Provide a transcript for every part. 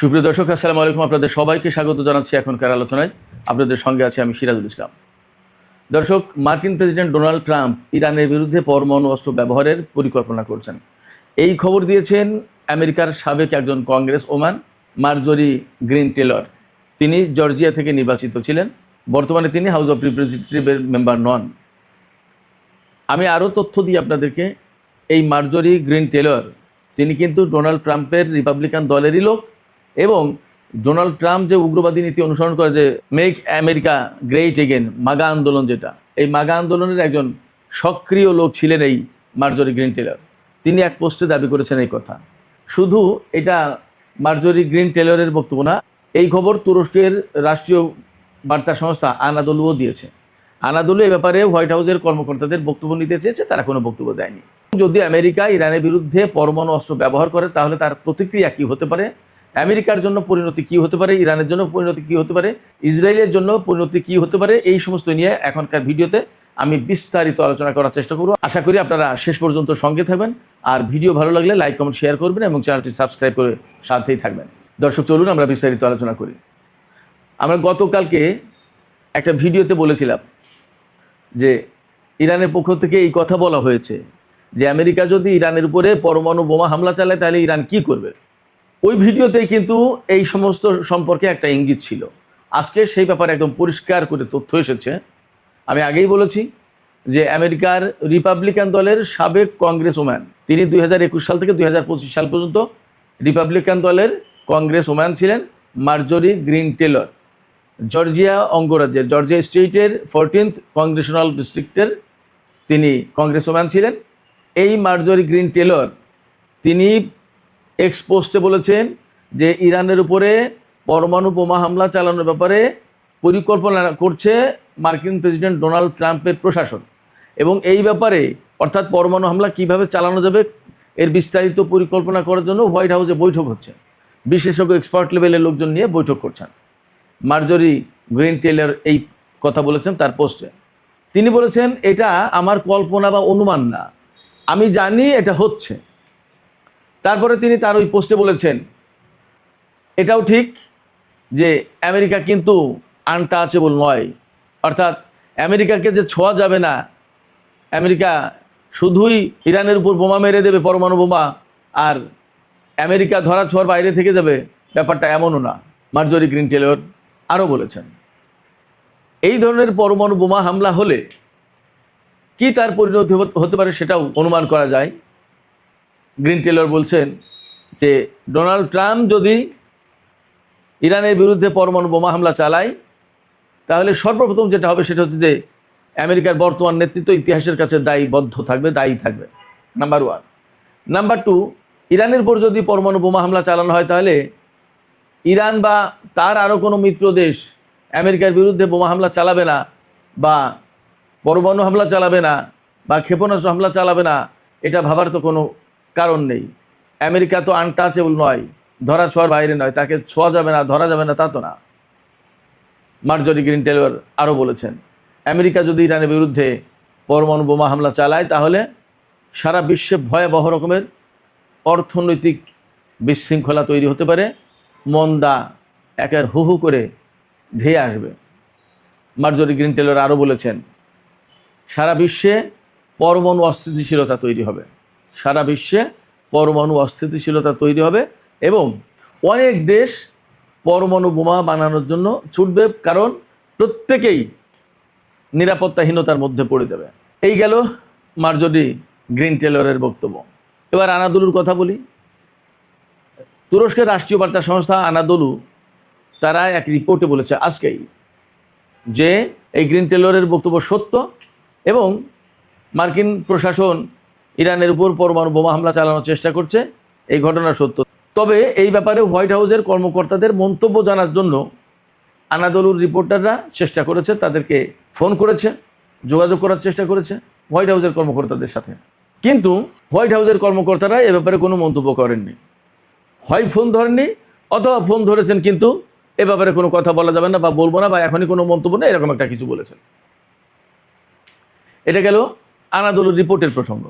সুপ্রিয় দর্শক, আসসালামু আলাইকুম। আপনাদের সবাইকে স্বাগত জানাচ্ছি এখনকার আলোচনায়। আপনাদের সঙ্গে আছি আমি সিরাজুল ইসলাম। দর্শক, মার্কিন প্রেসিডেন্ট ডোনাল্ড ট্রাম্প ইরানের বিরুদ্ধে পরমাণু অস্ত্র ব্যবহারের পরিকল্পনা করছেন। এই খবর দিয়েছেন আমেরিকার সাবেক একজন কংগ্রেস ওম্যান মার্জরি গ্রিন টেলর। তিনি জর্জিয়া থেকে নির্বাচিত ছিলেন। বর্তমানে তিনি হাউস অফ রিপ্রেজেন্টেটিভের মেম্বার নন। আমি আরও তথ্য দিই আপনাদেরকে। এই মার্জরি গ্রিন টেলর তিনি কিন্তু ডোনাল্ড ট্রাম্পের রিপাবলিকান দলেরই লোক, এবং ডোনাল্ড ট্রাম্প যে উগ্রবাদী নীতি অনুসরণ করে, যে মেক আমেরিকা গ্রেট এগেন, মাগা আন্দোলন, যেটা এই মাগা আন্দোলনের একজন সক্রিয় লোক ছিলেন এই মার্জরি গ্রিন টেলর। তিনি এক পোস্টে দাবি করেছেন এই কথা। শুধু এটা মার্জরি গ্রিন টেলরের বক্তব্য না, এই খবর তুরস্কের রাষ্ট্রীয় বার্তা সংস্থা আনাদোলুও দিয়েছে। আনাদোলু এ ব্যাপারে হোয়াইট হাউসের কর্মকর্তাদের বক্তব্য নিতে চেয়েছে, তারা কোনো বক্তব্য দেয়নি। যদি আমেরিকা ইরানের বিরুদ্ধে পরমাণু অস্ত্র ব্যবহার করে, তাহলে তার প্রতিক্রিয়া কী হতে পারে, আমেরিকার জন্য পরিণতি কী হতে পারে, ইরানের জন্য পরিণতি কী হতে পারে, ইসরায়েলের জন্য পরিণতি কী হতে পারে, এই সমস্ত নিয়ে এখনকার ভিডিওতে আমি বিস্তারিত আলোচনা করার চেষ্টা করব। আশা করি আপনারা শেষ পর্যন্ত সঙ্গে থাকবেন, আর ভিডিও ভালো লাগলে লাইক কমেন্ট শেয়ার করবেন এবং চ্যানেলটি সাবস্ক্রাইব করে সাথেই থাকবেন। দর্শক, চলুন আমরা বিস্তারিত আলোচনা করি। আমরা গতকালকে একটা ভিডিওতে বলেছিলাম যে ইরানের পক্ষ থেকে এই কথা বলা হয়েছে যে আমেরিকা যদি ইরানের উপরে পরমাণু বোমা হামলা চালায়, তাহলে ইরান কি করবে। ওই ভিডিওতেই কিন্তু এই সমস্ত সম্পর্কে একটা ইঙ্গিত ছিল। আজকে সেই ব্যাপারে একদম পরিষ্কার করে তথ্য এসেছে। আমি আগেই বলেছি যে আমেরিকার রিপাবলিকান দলের সাবেক কংগ্রেস ওম্যান, তিনি 2021 সাল থেকে 2025 সাল পর্যন্ত রিপাবলিকান দলের কংগ্রেস ওম্যান ছিলেন মার্জরি গ্রিন টেলর। জর্জিয়া অঙ্গরাজ্যের, জর্জিয়া স্টেটের 14th কংগ্রেশনাল ডিস্ট্রিক্টের তিনি কংগ্রেস ওম্যান ছিলেন। এই মার্জরি গ্রিন টেলর তিনি এক্স পোস্টে বলেছেন যে ইরানের উপরে পরমাণু বোমা হামলা চালানোর ব্যাপারে পরিকল্পনা করছে মার্কিন প্রেসিডেন্ট ডোনাল্ড ট্রাম্পের প্রশাসন, এবং এই ব্যাপারে অর্থাৎ পরমাণু হামলা কিভাবে চালানো যাবে এর বিস্তারিত পরিকল্পনা করার জন্য হোয়াইট হাউসে বৈঠক হচ্ছে। বিশেষজ্ঞ এক্সপার্ট লেভেলের লোকজন নিয়ে বৈঠক করছেন। মার্জরি গ্রিন টেলর এই কথা বলেছেন তার পোস্টে। তিনি বলেছেন, এটা আমার কল্পনা বা অনুমান না, আমি জানি এটা হচ্ছে। তারপরে তিনি তার ওই পোস্টে বলেছেন, এটাও ঠিক যে আমেরিকা কিন্তু আনটাচেবল নয়, অর্থাৎ আমেরিকাকে যে ছোঁয়া যাবে না, আমেরিকা শুধুই ইরানের উপর বোমা মেরে দেবে, পরমাণু বোমা, আর আমেরিকা ধরা ছোঁয়ার বাইরে থেকে যাবে, ব্যাপারটা এমনও না। মার্জরি গ্রিন টেলর আরও বলেছেন, এই ধরনের পরমাণু বোমা হামলা হলে কি তার পরিণতি হতে পারে সেটাও অনুমান করা যায়। গ্রিন টেলর বলছেন যে ডোনাল্ড ট্রাম্প যদি ইরানের বিরুদ্ধে পরমাণু বোমা হামলা চালায়, তাহলে সর্বপ্রথম যেটা হবে সেটা হচ্ছে যে আমেরিকার বর্তমান নেতৃত্ব ইতিহাসের কাছে দায়ী থাকবে, নাম্বার 1। নাম্বার 2, ইরানের উপর যদি পরমাণু বোমা হামলা চালানো হয়, তাহলে ইরান বা তার আরও কোনো মিত্র দেশ আমেরিকার বিরুদ্ধে বোমা হামলা চালাবে না, বা পরমাণু হামলা চালাবে না, বা ক্ষেপণাস্ত্র হামলা চালাবে না, এটা ভাবার তো কোনো কারণ নেই। আমেরিকা তো আনটাচেবল নয়, ধরা ছোঁয়ার বাইরে নয়, তাকে ছোঁয়া যাবে না, ধরা যাবে না, তা তো না। মার্জরি গ্রিন টেলর আরও বলেছেন, আমেরিকা যদি ইরানের বিরুদ্ধে পরমাণু বোমা হামলা চালায়, তাহলে সারা বিশ্বে ভয়াবহ রকমের অর্থনৈতিক বিশৃঙ্খলা তৈরি হতে পারে, মন্দা একের হু হু করে ধেয়ে আসবে। মার্জরি গ্রিন টেলর আরও বলেছেন, সারা বিশ্বে পরমাণু অস্থিতিশীলতা তৈরি হবে, সারা বিশ্বে পরমাণু অস্থিতিশীলতা তৈরি হবে, এবং অনেক দেশ পরমাণু বোমা বানানোর জন্য ছুটবে, কারণ প্রত্যেকেই নিরাপত্তাহীনতার মধ্যে পড়ে যাবে। এই গেল মার্জরি গ্রিন টেলরের বক্তব্য। এবার আনাদোলুর কথা বলি। তুরস্কের রাষ্ট্রীয় বার্তা সংস্থা আনাদোলু তারা এক রিপোর্টে বলেছে আজকেই যে এই গ্রিন টেলরের বক্তব্য সত্য, এবং মার্কিন প্রশাসন ইরানের উপর পরমাণু বোমা হামলা চালানোর চেষ্টা করছে, এই ঘটনা সত্য। তবে এই ব্যাপারে হোয়াইট হাউসের কর্মকর্তাদের মন্তব্য জানার জন্য আনাদোলুর রিপোর্টাররা চেষ্টা করেছে, তাদেরকে ফোন করেছে, যোগাযোগ করার চেষ্টা করেছে হোয়াইট হাউসের কর্মকর্তাদের সাথে, কিন্তু হোয়াইট হাউসের কর্মকর্তারা এ ব্যাপারে কোনো মন্তব্য করেননি। হয় ফোন ধরেননি, অথবা ফোন ধরেছেন কিন্তু এ ব্যাপারে কোনো কথা বলা যাবে না, বা বলবো না, বা এখনই কোনো মন্তব্য নেই, এরকম একটা কিছু বলেছেন। এটা গেল আনাদোলুর রিপোর্টের প্রসঙ্গ।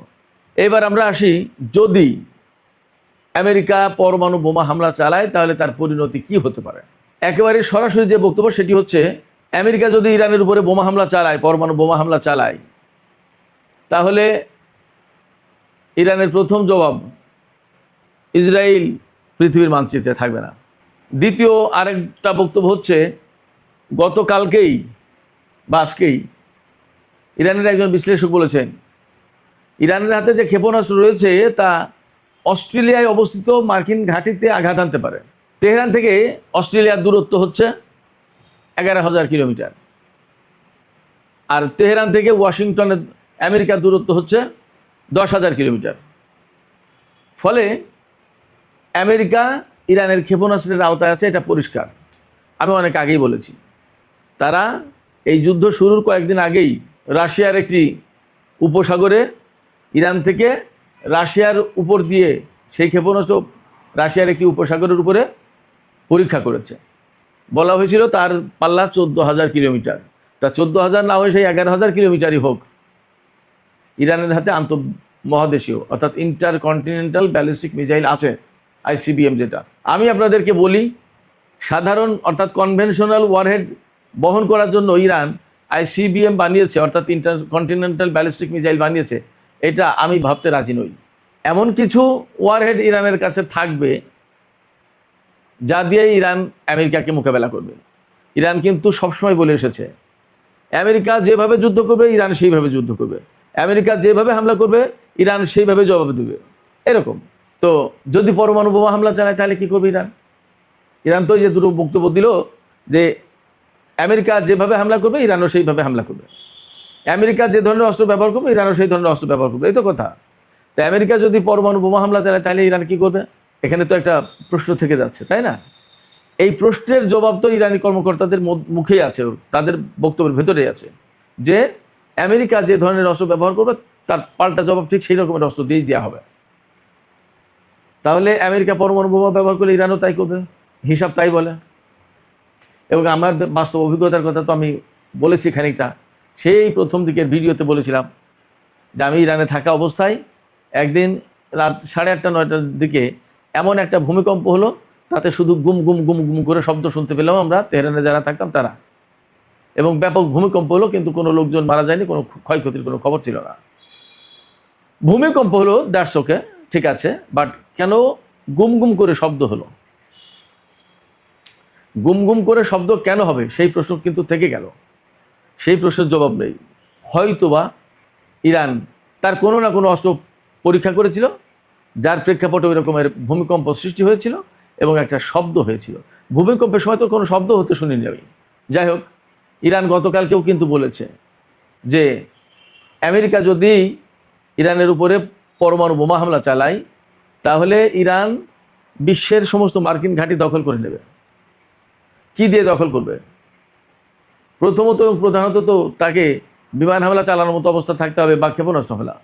এবার আমরা আসি, যদি আমেরিকা পরমাণু বোমা হামলা চালায় তাহলে তার পরিণতি কি হতে পারে। একেবারে সরাসরি যে বক্তব্য সেটি হচ্ছে, আমেরিকা যদি ইরানের উপরে বোমা হামলা চালায়, পরমাণু বোমা হামলা চালায়, তাহলে ইরানের প্রথম জবাব, ইসরায়েল পৃথিবীর মানচিত্রে থাকবে না। দ্বিতীয় আরেকটা বক্তব্য হচ্ছে, গতকালকেই বা আজকেই ইরানের একজন বিশ্লেষক বলেছেন, ইরানের হাতে যে ক্ষেপণাস্ত্র রয়েছে তা অস্ট্রেলিয়ায় অবস্থিত মার্কিন ঘাঁটিতে আঘাত আনতে পারে। তেহরান থেকে অস্ট্রেলিয়ার দূরত্ব হচ্ছে 11,000 কিলোমিটার, আর তেহরান থেকে ওয়াশিংটনের আমেরিকার দূরত্ব হচ্ছে 10,000 কিলোমিটার। ফলে আমেরিকা ইরানের ক্ষেপণাস্ত্রের আওতায় আছে, এটা পরিষ্কার। আমি অনেক আগেই বলেছি, তারা এই যুদ্ধ শুরুর কয়েকদিন আগেই রাশিয়ার একটি উপসাগরে ইরান থেকে রাশিয়ার উপর দিয়ে সেই ক্ষেপণাস্ত্র রাশিয়ার একটি উপসাগরের উপরে পরীক্ষা করেছে। বলা হয়েছিল তার পাল্লা 14,000 কিলোমিটার। তা 14,000 না হয়ে সেই 11,000 কিলোমিটারই হোক, ইরানের হাতে আন্তঃমহাদেশীয় অর্থাৎ ইন্টারকন্টিনেন্টাল ব্যালিস্টিক মিসাইল আছে, ICBM যেটা। আমি আপনাদেরকে বলি, সাধারণ অর্থাৎ কনভেনশনাল ওয়ারহেড বহন করার জন্য ইরান ICBM বানিয়েছে, অর্থাৎ ইন্টারকন্টিনেন্টাল ব্যালিস্টিক মিসাইল বানিয়েছে, এটা আমি ভাবতে রাজি নই। এমন কিছু ওয়ারহেড ইরানের কাছে থাকবে যা দিয়ে ইরান আমেরিকাকে মোকাবেলা করবে। ইরান কিন্তু সবসময় বলে এসেছে, আমেরিকা যেভাবে যুদ্ধ করবে ইরান সেইভাবে যুদ্ধ করবে, আমেরিকা যেভাবে হামলা করবে ইরান সেইভাবে জবাব দেবে, এরকম। তো যদি পরমাণু বোমা হামলা চালায় তাহলে কি করবে ইরান? ইরান তো যে দুটো বক্তব্য দিল যে আমেরিকা যেভাবে হামলা করবে ইরানও সেইভাবে হামলা করবে, আমেরিকা যে ধরনের অস্ত্র ব্যবহার করবে ইরানও সেই ধরনের অস্ত্র ব্যবহার করবে, এই তো কথা। তো আমেরিকা যদি পরমাণু বোমা হামলা চালায় তাহলে ইরান কি করবে? এখানে তো একটা প্রশ্ন থেকে যাচ্ছে, তাই না? এই প্রশ্নের জবাব তো ইরানি কর্মকর্তাদের মুখেই আছে, তাদের বক্তব্যের ভেতরেই আছে, যে আমেরিকা যে ধরনের অস্ত্র ব্যবহার করবে তার পাল্টা জবাব ঠিক সেই রকমের অস্ত্র দিয়েই দেওয়া হবে। তাহলে আমেরিকা পরমাণু বোমা ব্যবহার করলে ইরানও তাই করবে, হিসাব তাই বলে। এবং আমার বাস্তব অভিজ্ঞতার কথা তো আমি বলেছি খানিকটা, সেই প্রথম দিকের ভিডিওতে বলেছিলাম যে আমি ইরানে থাকা অবস্থায় একদিন রাত 8:30 9টার দিকে এমন একটা ভূমিকম্প হলো, তাতে শুধু গুম গুম গুম গুম করে শব্দ শুনতে পেলাম আমরা তেহরানে যারা থাকতাম তারা, এবং ব্যাপক ভূমিকম্প হলো, কিন্তু কোনো লোকজন মারা যায়নি, কোনো ক্ষয়ক্ষতির কোনো খবর ছিল না। ভূমিকম্প হলো দ্যাটসোকে, ঠিক আছে, বাট কেন গুম গুম করে শব্দ হলো? গুম গুম করে শব্দ কেন হবে সেই প্রশ্ন কিন্তু থেকে গেল, সেই প্রশ্নের জবাব নেই। হয়তোবা ইরান তার কোনো না কোনো অস্ত্র পরীক্ষা করেছিল, যার প্রেক্ষাপটে ওই রকমের ভূমিকম্প সৃষ্টি হয়েছিল এবং একটা শব্দ হয়েছিল। ভূমিকম্পের সময় তো কোনো শব্দ হতে শুনিনি আমি। যাই হোক, ইরান গতকালকেও কিন্তু বলেছে যে আমেরিকা যদি ইরানের উপরে পরমাণু বোমা হামলা চালায় তাহলে ইরান বিশ্বের সমস্ত মার্কিন ঘাঁটি দখল করে নেবে। কি দিয়ে দখল করবে? প্রথমত এবং প্রধানত তো তাকে বিমান হামলা চালানোর মতো অবস্থা থাকতে হবে, বা ক্ষেপণাস্ত্র হামলা।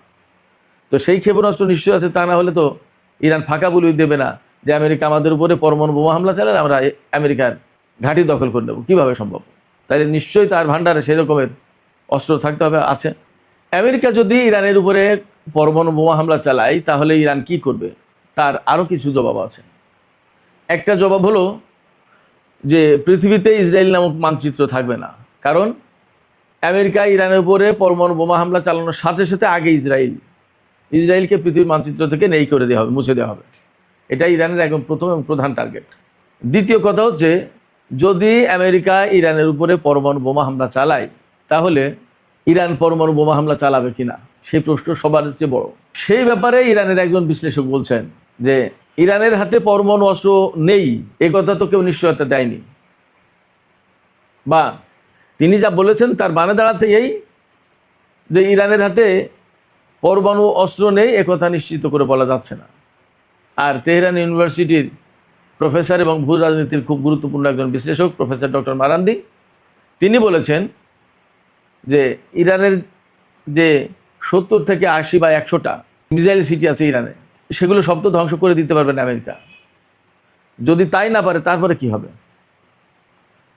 তো সেই ক্ষেপণাস্ত্র নিশ্চয়ই আছে, তা না হলে তো ইরান ফাঁকা বলে দেবে না যে আমেরিকা আমাদের উপরে পরমাণু বোমা হামলা চালালে আমরা আমেরিকার ঘাঁটি দখল করে নেব। কীভাবে সম্ভব? তাই নিশ্চয়ই তার ভাণ্ডারে সেই রকমের অস্ত্র থাকতে হবে, আছে। আমেরিকা যদি ইরানের উপরে পরমাণু বোমা হামলা চালায় তাহলে ইরান কি করবে? তার আরও কিছু জবাব আছে। একটা জবাব হলো যে পৃথিবীতে ইসরায়েল নামক মানচিত্র থাকবে না, কারণ আমেরিকা ইরানের উপরে পরমাণু বোমা হামলা চালানোর সাথে সাথে আগে ইসরায়েলকে পৃথিবীর মানচিত্র থেকে নেই করে দেওয়া হবে, মুছে দেওয়া হবে। এটা ইরানের একদম প্রথম এবং প্রধান টার্গেট। দ্বিতীয় কথা হচ্ছে, যদি আমেরিকা ইরানের উপরে পরমাণু বোমা হামলা চালায় তাহলে ইরান পরমাণু বোমা হামলা চালাবে কিনা সেই প্রশ্ন সবার চেয়ে বড়। সেই ব্যাপারে ইরানের একজন বিশ্লেষক বলছেন যে ইরানের হাতে পরমাণু অস্ত্র নেই এ কথা তো কেউ নিশ্চয়তা দেয়নি, বা তিনি যা বলেছেন তার মানে দাঁড়াচ্ছে এই যে ইরানের হাতে পরমাণু অস্ত্র নেই এ কথা নিশ্চিত করে বলা যাচ্ছে না। আর তেহরান ইউনিভার্সিটির প্রফেসর এবং ভূ রাজনীতির খুব গুরুত্বপূর্ণ একজন বিশ্লেষক প্রফেসর ডক্টর মারান্দি, তিনি বলেছেন যে ইরানের যে 70 থেকে 80 বা 100টা মিসাইল সিটি আছে ইরানে, সেগুলো সব তো ধ্বংস করে দিতে পারবে না আমেরিকা। যদি তাই না পারে তারপরে কি হবে?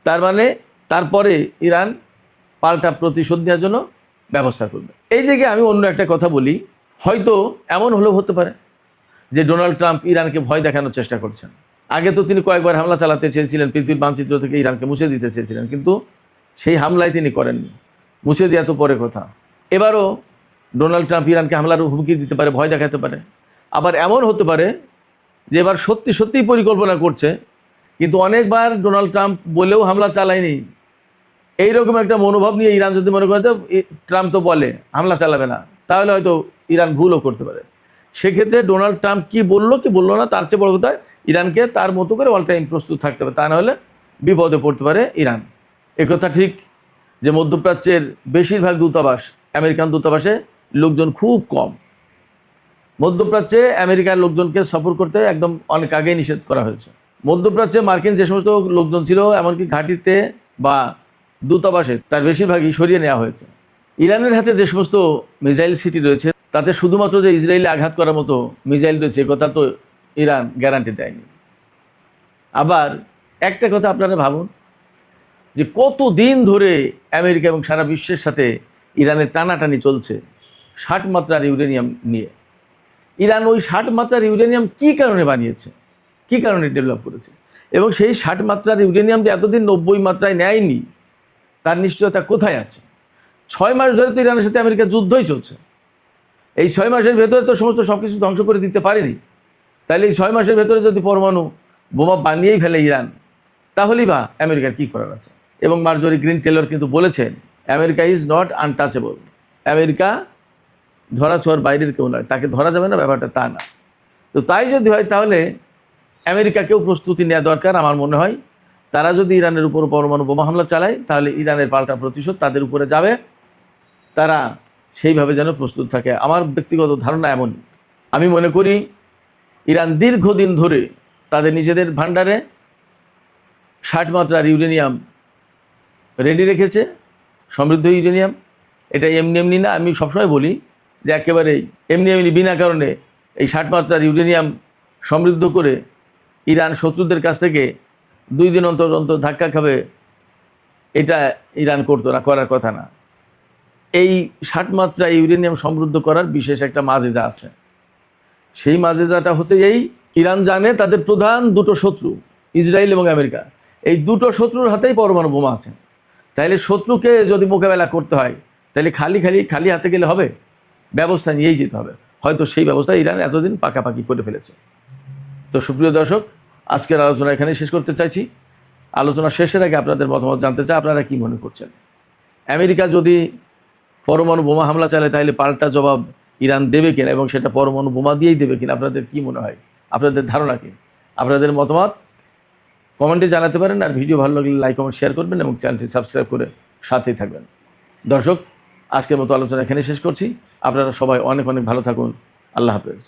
তার মানে তারপরে ইরান পাল্টা প্রতিশোধ নেওয়ার জন্য ব্যবস্থা করবে। এই জায়গায় আমি অন্য একটা কথা বলি, হয়তো এমন হলেও হতে পারে যে ডোনাল্ড ট্রাম্প ইরানকে ভয় দেখানোর চেষ্টা করছেন। আগে তো তিনি কয়েকবার হামলা চালাতে চেয়েছিলেন, পৃথিবীর মানচিত্র থেকে ইরানকে মুছে দিতে চেয়েছিলেন, কিন্তু সেই হামলায় তিনি করেননি। মুছে দেওয়া তো পরে কথা। এবারও ডোনাল্ড ট্রাম্প ইরানকে হামলার হুমকি দিতে পারে, ভয় দেখাতে পারে। আবার এমন হতে পারে যে এবার সত্যি সত্যিই পরিকল্পনা করছে, কিন্তু অনেকবার ডোনাল্ড ট্রাম্প বলেও হামলা চালায়নি। এইরকম একটা মনোভাব নিয়ে ইরান যদি মনে করে যে ট্রাম্প তো বলে হামলা চালাবে না, তাহলে হয়তো ইরান ভুলও করতে পারে। সেক্ষেত্রে ডোনাল্ড ট্রাম্প কি বললো না, তার চেয়ে বড় কথা ইরানকে তার মতো করে অল টাইম প্রস্তুত থাকতে হবে, তা না হলে বিপদে পড়তে পারে ইরান। একথা ঠিক যে মধ্যপ্রাচ্যের বেশিরভাগ দূতাবাস, আমেরিকান দূতাবাসে লোকজন খুব কম। মধ্যপ্রাচ্যে আমেরিকার লোকজনকে সফর করতে একদম অনেক আগেই নিষেধ করা হয়েছে। মধ্যপ্রাচ্যে মার্কিন যে সমস্ত লোকজন ছিল, এমনকি ঘাঁটিতে বা দূতাবাসে, তার বেশিরভাগই সরিয়ে নেওয়া হয়েছে। ইরানের হাতে যে সমস্ত মিসাইল সিটি রয়েছে, তাতে শুধুমাত্র যে ইসরায়েলে আঘাত করার মতো মিসাইল রয়েছে এ কথা তো ইরান গ্যারান্টি দেয়নি। আবার একটা কথা আপনারা ভাবুন যে কত দিন ধরে আমেরিকা এবং সারা বিশ্বের সাথে ইরানের টানাটানি চলছে 60 মাত্রার ইউরেনিয়াম নিয়ে। ইরান ওই 60 মাত্রার ইউরেনিয়াম কী কারণে বানিয়েছে, কী কারণে ডেভেলপ করেছে, এবং সেই 60 মাত্রার ইউরেনিয়াম যে এতদিন 90 মাত্রায় নেয়নি তার নিশ্চয়তা কোথায় আছে? 6 মাস ধরে তো ইরানের সাথে আমেরিকার যুদ্ধই চলছে। এই 6 মাসের ভেতরে তো সমস্ত সব কিছু ধ্বংস করে দিতে পারেনি। তাহলে এই 6 মাসের ভেতরে যদি পরমাণু বোমা বানিয়েই ফেলে ইরান, তাহলেই বা আমেরিকার কী করার আছে? এবং মার্জরি গ্রিন টেলর কিন্তু বলেছেন America is not untouchable. America ধরা ছোঁয়ার বাইরের কেউ নয়, তাকে ধরা যাবে না, ব্যাপারটা তা না। তো তাই যদি হয় তাহলে আমেরিকাকেও প্রস্তুতি নেওয়া দরকার। আমার মনে হয় তারা যদি ইরানের উপর পরমাণু বোমা হামলা চালায়, তাহলে ইরানের পাল্টা প্রতিশোধ তাদের উপরে যাবে। তারা সেইভাবে যেন প্রস্তুত থাকে। আমার ব্যক্তিগত ধারণা এমন। আমি মনে করি ইরান দীর্ঘদিন ধরে তাদের নিজেদের ভাণ্ডারে 60 মাত্রার ইউরেনিয়াম রেডি রেখেছে, সমৃদ্ধ ইউরেনিয়াম। এটা এমনি এমনি না। আমি সবসময় বলি যে একেবারেই এমনি এমনি বিনা কারণে এই 60 মাত্রার ইউরেনিয়াম সমৃদ্ধ করে ইরান শত্রুদের কাছ থেকে 2 দিন অন্তর অন্তর ধাক্কা খাবে, এটা ইরান করতো না, করার কথা না। এই 60 মাত্রা ইউরেনিয়াম সমৃদ্ধ করার বিশেষ একটা মাজেজা আছে। সেই মাজেজাটা হচ্ছে এই, ইরান জানে তাদের প্রধান দুটো শত্রু ইসরায়েল এবং আমেরিকা, এই দুটো শত্রুর হাতেই পরমাণু বোমা আছে। তাইলে শত্রুকে যদি মোকাবেলা করতে হয়, তাহলে খালি হাতে গেলে হবে? ব্যবস্থা নিয়েই যেতে হবে। হয়তো সেই ব্যবস্থা ইরান এতদিন পাকাপাকি করে ফেলেছে। তো সুপ্রিয় দর্শক, আজকের আলোচনা এখানেই শেষ করতে চাইছি। আলোচনা শেষের আগে আপনাদের মতামত জানতে চাই, আপনারা কি মনে করছেন? আমেরিকা যদি পরমাণু বোমা হামলা চালায়, তাহলে পাল্টা জবাব ইরান দেবে কিনা, এবং সেটা পরমাণু বোমা দিয়েই দেবে কিনা? আপনাদের কি মনে হয়? আপনাদের ধারণা কি? আপনাদের মতামত কমেন্টে জানাতে পারেন। আর ভিডিও ভালো লাগলে লাইক কমেন্ট শেয়ার করবেন এবং চ্যানেলটি সাবস্ক্রাইব করে সাথেই থাকবেন। দর্শক, আজকের মতো আলোচনা এখানে শেষ করছি। আপনারা সবাই অনেক অনেক ভালো থাকুন। আল্লাহ হাফেজ।